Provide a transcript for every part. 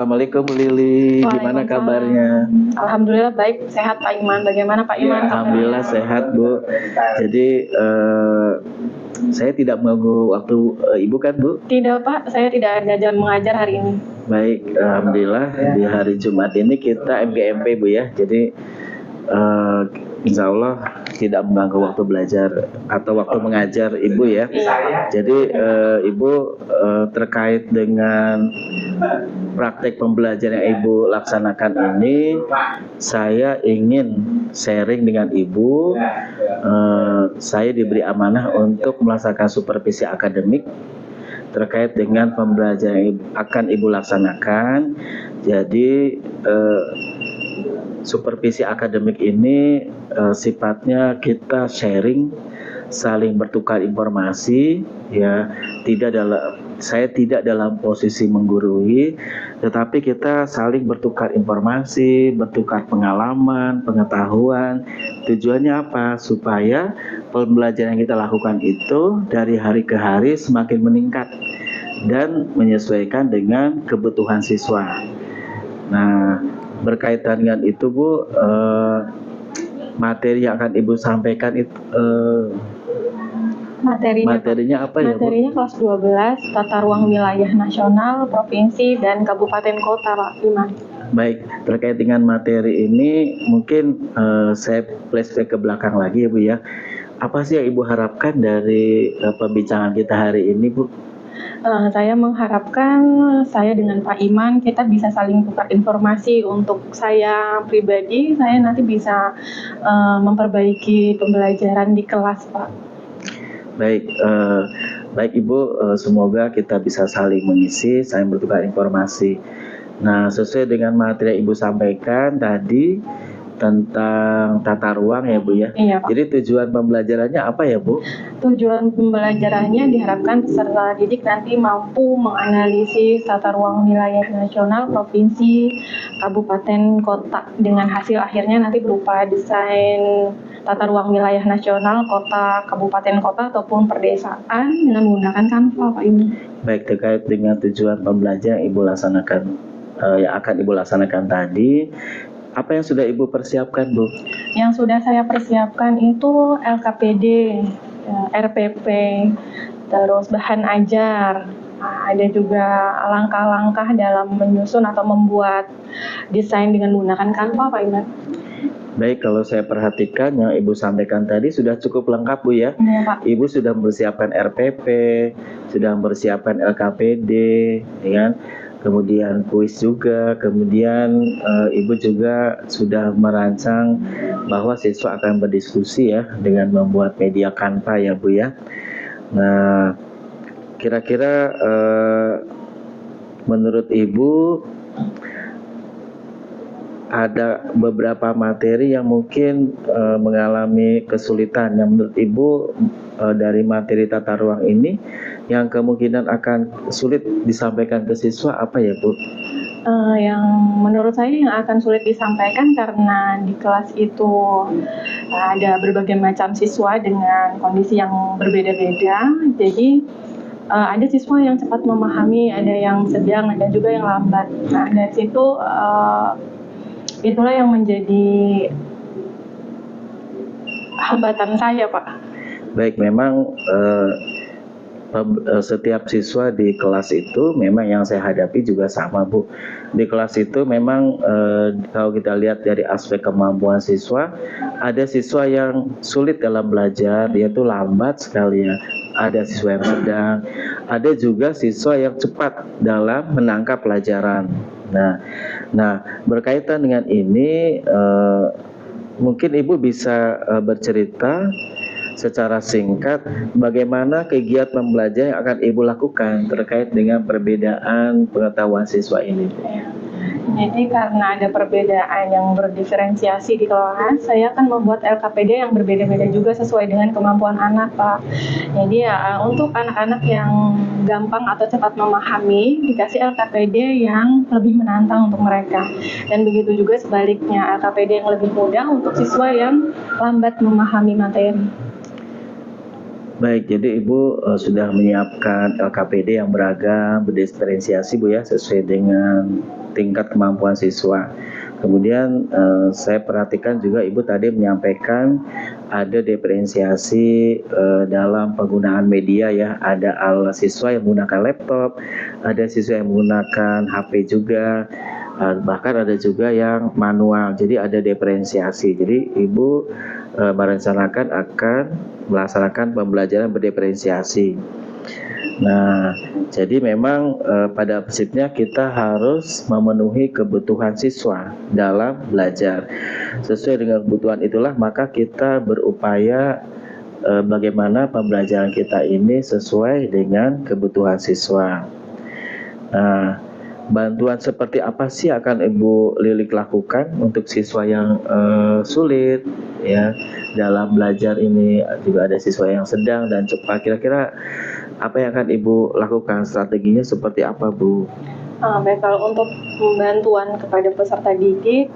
Assalamualaikum Bu Lili, gimana kabarnya? Alhamdulillah baik, sehat Pak Iman. Bagaimana Pak Iman? Alhamdulillah sehat Bu. Jadi saya tidak mengganggu waktu Ibu kan Bu? Tidak Pak, saya tidak ada jam mengajar hari ini. Baik, Alhamdulillah di hari Jumat ini kita MGMP Bu ya. Jadi insya Allah tidak mengganggu waktu belajar atau waktu mengajar Ibu ya. Jadi Ibu terkait dengan praktek pembelajaran yang Ibu laksanakan ini, saya ingin sharing dengan Ibu. Saya diberi amanah untuk melaksanakan supervisi akademik terkait dengan pembelajaran yang akan Ibu laksanakan. Jadi supervisi akademik ini sifatnya kita sharing, saling bertukar informasi ya. Saya tidak dalam posisi menggurui, tetapi kita saling bertukar informasi, bertukar pengalaman, pengetahuan. Tujuannya apa? Supaya pembelajaran yang kita lakukan itu dari hari ke hari semakin meningkat dan menyesuaikan dengan kebutuhan siswa. Nah, berkaitan dengan itu Bu, materi yang akan Ibu sampaikan itu materinya apa ya Bu? Materinya kelas 12, tata ruang wilayah nasional, provinsi, dan kabupaten kota Pak Iman. Baik, terkait dengan materi ini mungkin saya flashback ke belakang lagi ya Bu ya. Apa sih yang Ibu harapkan dari pembincangan kita hari ini Bu? Saya mengharapkan saya dengan Pak Iman kita bisa saling tukar informasi. Untuk saya pribadi, saya nanti bisa memperbaiki pembelajaran di kelas Pak. Baik Ibu, semoga kita bisa saling mengisi, saling bertukar informasi. Nah, sesuai dengan materi yang Ibu sampaikan tadi tentang tata ruang ya Bu ya. Iya, Pak. Jadi tujuan pembelajarannya apa ya Bu? Tujuan pembelajarannya diharapkan peserta didik nanti mampu menganalisis tata ruang wilayah nasional, provinsi, kabupaten, kota, dengan hasil akhirnya nanti berupa desain tata ruang wilayah nasional, kota, kabupaten, kota, ataupun perdesaan dengan menggunakan Canva Pak Iman. Baik, terkait dengan tujuan pembelajaran yang Ibu laksanakan, yang akan Ibu laksanakan tadi, apa yang sudah Ibu persiapkan Bu? Yang sudah saya persiapkan itu LKPD, RPP, terus bahan ajar. Nah, ada juga langkah-langkah dalam menyusun atau membuat desain dengan menggunakan Canva Pak Iman. Baik, kalau saya perhatikan yang Ibu sampaikan tadi sudah cukup lengkap Bu ya. Iya, Pak. Ibu sudah mempersiapkan RPP, sudah mempersiapkan LKPD, ya kan? Kemudian kuis juga, kemudian Ibu juga sudah merancang bahwa siswa akan berdiskusi ya dengan membuat media Canva ya Bu ya. Nah, kira-kira menurut Ibu ada beberapa materi yang mungkin mengalami kesulitan yang menurut Ibu dari materi tata ruang ini yang kemungkinan akan sulit disampaikan ke siswa apa ya Bu? Yang menurut saya yang akan sulit disampaikan karena di kelas itu ada berbagai macam siswa dengan kondisi yang berbeda-beda. Jadi ada siswa yang cepat memahami, ada yang sedang, ada juga yang lambat. Nah, dari situ itulah yang menjadi hambatan saya Pak. Baik, memang setiap siswa di kelas itu memang yang saya hadapi juga sama Bu. Di kelas itu memang kalau kita lihat dari aspek kemampuan siswa, ada siswa yang sulit dalam belajar, dia tuh lambat sekali ya. Ada siswa yang sedang, ada juga siswa yang cepat dalam menangkap pelajaran. Nah, berkaitan dengan ini mungkin Ibu bisa bercerita secara singkat bagaimana kegiatan pembelajaran yang akan Ibu lakukan terkait dengan perbedaan pengetahuan siswa ini. Jadi karena ada perbedaan yang berdiferensiasi di kelas, saya akan membuat LKPD yang berbeda-beda juga sesuai dengan kemampuan anak Pak. Jadi ya untuk anak-anak yang gampang atau cepat memahami, dikasih LKPD yang lebih menantang untuk mereka. Dan begitu juga sebaliknya, LKPD yang lebih mudah untuk siswa yang lambat memahami materi. Baik, jadi Ibu sudah menyiapkan LKPD yang beragam, berdiferensiasi Bu ya, sesuai dengan tingkat kemampuan siswa. Kemudian saya perhatikan juga Ibu tadi menyampaikan ada diferensiasi dalam penggunaan media ya. Ada siswa yang menggunakan laptop, ada siswa yang menggunakan HP juga, bahkan ada juga yang manual. Jadi ada diferensiasi. Jadi Ibu merencanakan akan melaksanakan pembelajaran berdiferensiasi. Nah, jadi memang pada prinsipnya kita harus memenuhi kebutuhan siswa dalam belajar. Sesuai dengan kebutuhan itulah maka kita berupaya bagaimana pembelajaran kita ini sesuai dengan kebutuhan siswa. Nah, bantuan seperti apa sih akan Ibu Lilik lakukan untuk siswa yang sulit ya dalam belajar ini? Juga ada siswa yang sedang dan cepat. Kira-kira apa yang akan Ibu lakukan? Strateginya seperti apa, Bu? Baik, kalau untuk bantuan kepada peserta didik,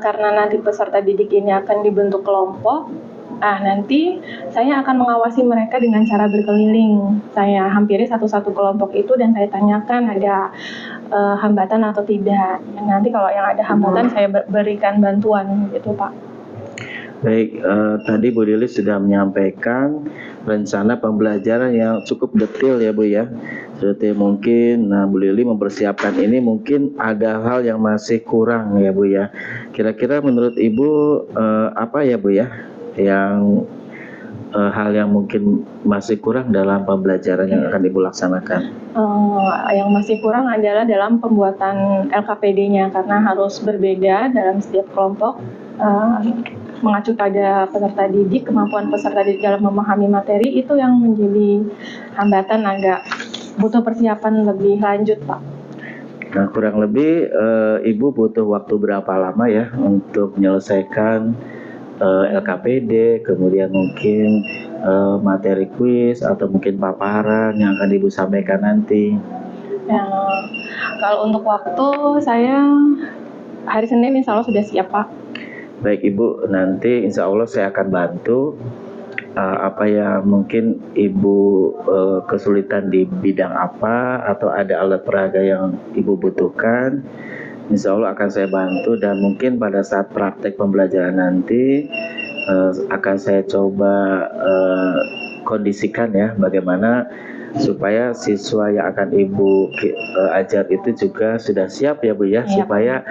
karena nanti peserta didik ini akan dibentuk kelompok, nanti saya akan mengawasi mereka dengan cara berkeliling. Saya hampiri satu-satu kelompok itu dan saya tanyakan ada hambatan atau tidak. Nanti kalau yang ada hambatan saya berikan bantuan gitu, Pak. Baik, tadi Bu Lilis sudah menyampaikan rencana pembelajaran yang cukup detail ya Bu ya. Seperti mungkin Bu Lili mempersiapkan ini mungkin ada hal yang masih kurang ya Bu ya. Kira-kira menurut Ibu apa ya Bu ya yang hal yang mungkin masih kurang dalam pembelajaran yang akan Ibu laksanakan? Yang masih kurang adalah dalam pembuatan LKPD-nya karena harus berbeda dalam setiap kelompok. Mengacu pada peserta didik, kemampuan peserta didik dalam memahami materi itu yang menjadi hambatan, agak butuh persiapan lebih lanjut, Pak. Nah, kurang lebih Ibu butuh waktu berapa lama ya untuk menyelesaikan LKPD, kemudian mungkin materi kuis atau mungkin paparan yang akan Ibu sampaikan nanti? Ya, kalau untuk waktu saya hari Senin insya Allah sudah siap, Pak. Baik Ibu, nanti insya Allah saya akan bantu apa yang mungkin Ibu kesulitan di bidang apa atau ada alat peraga yang Ibu butuhkan. Insya Allah akan saya bantu dan mungkin pada saat praktek pembelajaran nanti akan saya coba kondisikan ya bagaimana supaya siswa yang akan Ibu ajar itu juga sudah siap ya Bu ya, supaya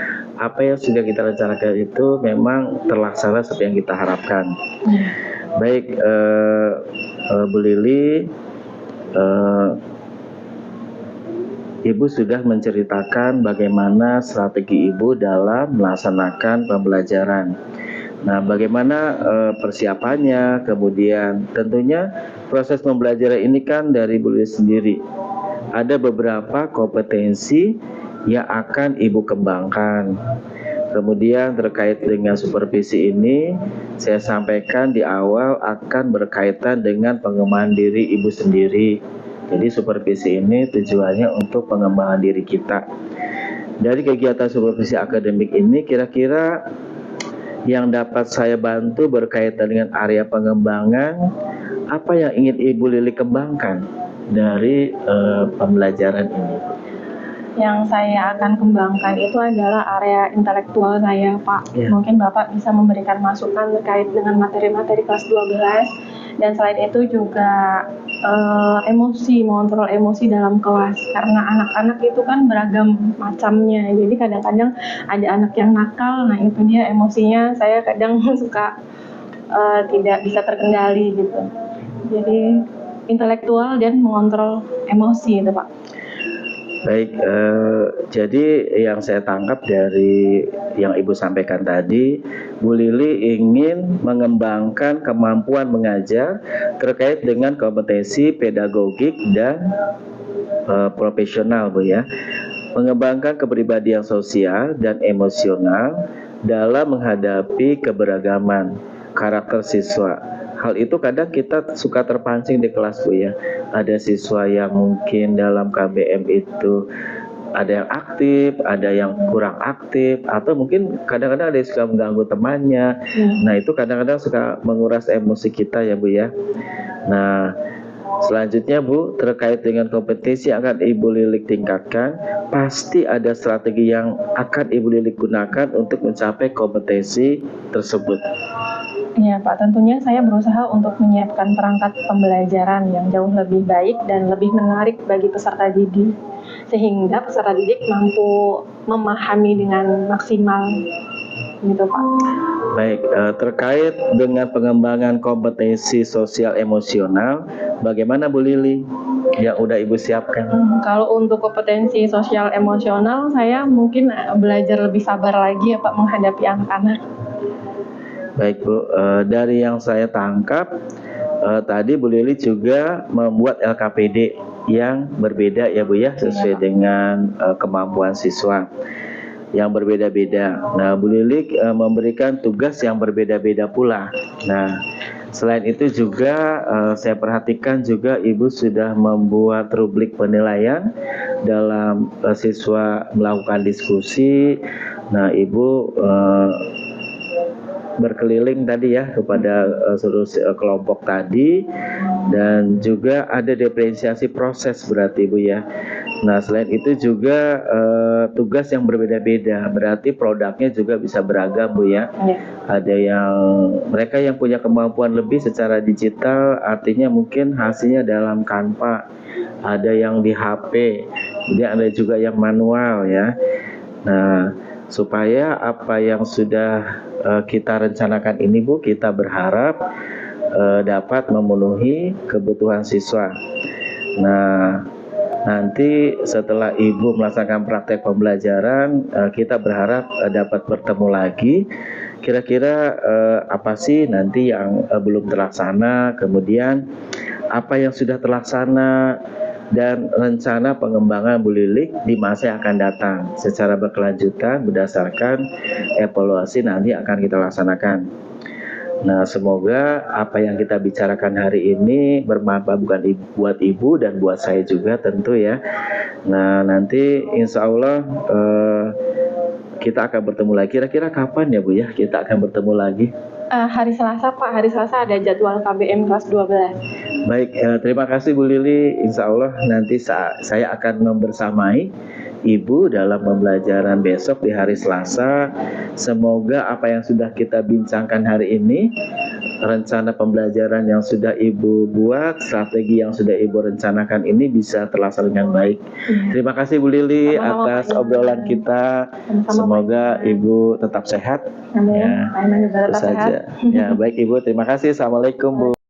apa yang sudah kita rencanakan itu memang terlaksana seperti yang kita harapkan. Baik Bu Lili, Ibu sudah menceritakan bagaimana strategi Ibu dalam melaksanakan pembelajaran. Nah, bagaimana persiapannya, kemudian tentunya proses pembelajaran ini kan dari Bu Lili sendiri. Ada beberapa kompetensi yang akan Ibu kembangkan. Kemudian terkait dengan supervisi ini, saya sampaikan di awal akan berkaitan dengan pengembangan diri Ibu sendiri. Jadi supervisi ini tujuannya untuk pengembangan diri kita. Dari kegiatan supervisi akademik ini kira-kira yang dapat saya bantu berkaitan dengan area pengembangan, apa yang ingin Ibu Lili kembangkan dari pembelajaran ini? Yang saya akan kembangkan itu adalah area intelektual saya, Pak. Mungkin Bapak bisa memberikan masukan terkait dengan materi-materi kelas 12. Dan selain itu juga emosi, mengontrol emosi dalam kelas. Karena anak-anak itu kan beragam macamnya. Jadi kadang-kadang ada anak yang nakal, nah itu dia emosinya saya kadang suka tidak bisa terkendali gitu. Jadi intelektual dan mengontrol emosi itu, Pak. Baik, jadi yang saya tangkap dari yang Ibu sampaikan tadi, Bu Lili ingin mengembangkan kemampuan mengajar terkait dengan kompetensi pedagogik dan profesional, Bu ya. Mengembangkan kepribadian sosial dan emosional dalam menghadapi keberagaman karakter siswa. Hal itu kadang kita suka terpancing di kelas, Bu ya. Ada siswa yang mungkin dalam KBM itu ada yang aktif, ada yang kurang aktif, atau mungkin kadang-kadang ada yang suka mengganggu temannya. Nah itu kadang-kadang suka menguras emosi kita ya Bu ya. Nah Selanjutnya Bu, terkait dengan kompetisi yang akan Ibu Lilik tingkatkan, pasti ada strategi yang akan Ibu Lilik gunakan untuk mencapai kompetensi tersebut. Iya Pak, tentunya saya berusaha untuk menyiapkan perangkat pembelajaran yang jauh lebih baik dan lebih menarik bagi peserta didik, sehingga peserta didik mampu memahami dengan maksimal, gitu Pak. Baik, terkait dengan pengembangan kompetensi sosial emosional, bagaimana Bu Lili yang udah Ibu siapkan? Kalau untuk kompetensi sosial emosional, saya mungkin belajar lebih sabar lagi ya Pak menghadapi anak-anak. Baik Bu, dari yang saya tangkap tadi Bu Lili juga membuat LKPD yang berbeda ya Bu ya, sesuai dengan kemampuan siswa yang berbeda-beda. Nah, Bu Lilik memberikan tugas yang berbeda-beda pula. Nah, selain itu juga saya perhatikan juga Ibu sudah membuat rubrik penilaian dalam siswa melakukan diskusi. Nah, Ibu berkeliling tadi ya kepada seluruh kelompok tadi, dan juga ada diferensiasi proses berarti Bu ya. Nah, selain itu juga tugas yang berbeda-beda, berarti produknya juga bisa beragam Bu ya. Ada yang mereka yang punya kemampuan lebih secara digital, artinya mungkin hasilnya dalam Canva, ada yang di HP, kemudian ada juga yang manual ya. Nah, supaya apa yang sudah kita rencanakan ini Bu, kita berharap dapat memenuhi kebutuhan siswa. Nah, nanti setelah Ibu melaksanakan praktek pembelajaran, kita berharap dapat bertemu lagi. Kira-kira apa sih nanti yang belum terlaksana, kemudian apa yang sudah terlaksana, dan rencana pengembangan Bu Lilik di masa yang akan datang secara berkelanjutan berdasarkan evaluasi nanti akan kita laksanakan. Nah, semoga apa yang kita bicarakan hari ini bermanfaat bukan buat Ibu dan buat saya juga tentu ya. Nah, nanti insya Allah kita akan bertemu lagi. Kira-kira kapan ya Bu ya kita akan bertemu lagi? Hari Selasa Pak, hari Selasa ada jadwal KBM kelas 12. Baik, terima kasih Bu Lili. Insya Allah nanti saya akan membersamai Ibu dalam pembelajaran besok di hari Selasa. Semoga apa yang sudah kita bincangkan hari ini, rencana pembelajaran yang sudah Ibu buat, strategi yang sudah Ibu rencanakan ini bisa terlaksana dengan baik. Terima kasih Bu Lili atas obrolan kita. Semoga Ibu tetap sehat. Amin. Ya, itu saja. Ya, baik Ibu, terima kasih. Assalamualaikum Bu.